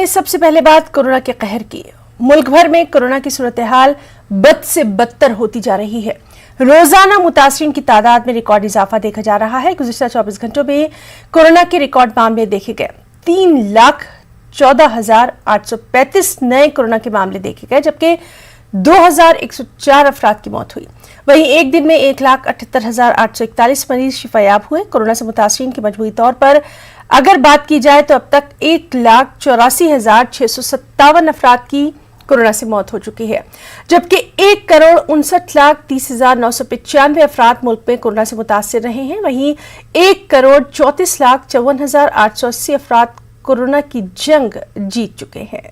सबसे पहले बात कोरोना के कहर की। मुल्क भर में कोरोना की सूरत हाल बद से बदतर होती जा रही है। रोजाना मुतासरीन की तादाद में रिकॉर्ड इजाफा देखा जा रहा है। गुज़िश्ता 24 घंटों में कोरोना के रिकॉर्ड मामले देखे गए। 3,14,835 नए कोरोना के मामले देखे गए, जबकि 2,104 अफराद की मौत हुई। वहीं एक दिन में 1,78,841 मरीज शिफायाब हुए। कोरोना से मुतासरीन की मजमूई तौर पर अगर बात की जाए तो अब तक 1,84,657 अफराद की कोरोना से मौत हो चुकी है, जबकि 1,59,30,995 अफराद मुल्क में कोरोना से मुतासिर रहे हैं। वहीं 1,34,54,880 अफराद कोरोना की जंग जीत चुके हैं।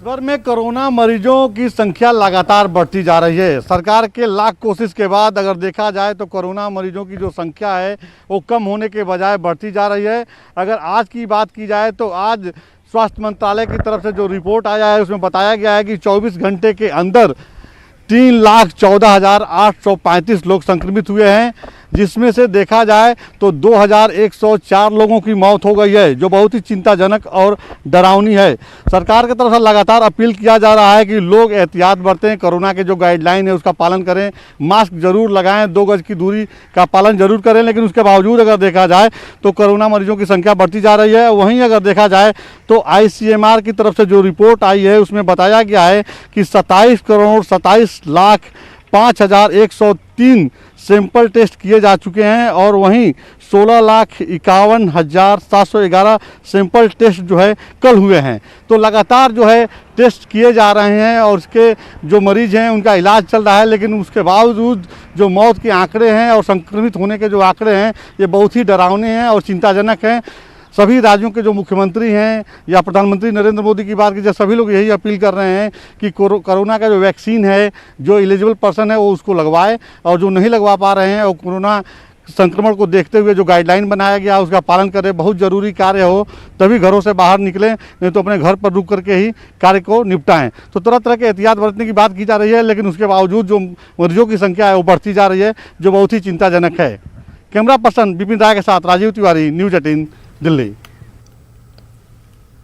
भर में कोरोना मरीजों की संख्या लगातार बढ़ती जा रही है। सरकार के लाख कोशिश के बाद अगर देखा जाए तो कोरोना मरीजों की जो संख्या है वो कम होने के बजाय बढ़ती जा रही है। अगर आज की बात की जाए तो आज स्वास्थ्य मंत्रालय की तरफ से जो रिपोर्ट आया है उसमें बताया गया है कि 24 घंटे के अंदर 3,14,835 लोग संक्रमित हुए हैं, जिसमें से देखा जाए तो 2,104 लोगों की मौत हो गई है, जो बहुत ही चिंताजनक और डरावनी है। सरकार की तरफ से लगातार अपील किया जा रहा है कि लोग एहतियात बरतें, कोरोना के जो गाइडलाइन है उसका पालन करें, मास्क जरूर लगाएं, 2 गज की दूरी का पालन जरूर करें। लेकिन उसके बावजूद अगर देखा जाए तो कोरोना मरीजों की संख्या बढ़ती जा रही है। वहीं अगर देखा जाए तो ICMR की तरफ से जो रिपोर्ट आई है उसमें बताया गया है कि 27,27,05,103 सैंपल टेस्ट किए जा चुके हैं और वहीं 16,51,711 सैंपल टेस्ट जो है कल हुए हैं। तो लगातार जो है टेस्ट किए जा रहे हैं और उसके जो मरीज हैं उनका इलाज चल रहा है। लेकिन उसके बावजूद जो मौत के आंकड़े हैं और संक्रमित होने के जो आंकड़े हैं ये बहुत ही डरावने हैं और चिंताजनक हैं। सभी राज्यों के जो मुख्यमंत्री हैं या प्रधानमंत्री नरेंद्र मोदी की बात की जाए, सभी लोग यही अपील कर रहे हैं कि कोरोना का जो वैक्सीन है, जो एलिजिबल पर्सन है वो उसको लगवाए, और जो नहीं लगवा पा रहे हैं वो कोरोना संक्रमण को देखते हुए जो गाइडलाइन बनाया गया उसका पालन करें। बहुत ज़रूरी कार्य हो तभी घरों से बाहर निकलें, नहीं तो अपने घर पर रुक करके ही कार्य को निपटाएं। तो तरह तरह के एहतियात बरतने की बात की जा रही है, लेकिन उसके बावजूद जो मरीजों की संख्या है वो बढ़ती जा रही है, जो बहुत ही चिंताजनक है। कैमरा पर्सन विपिन राय के साथ राजीव तिवारी, न्यूज़ 18 दिल्ली।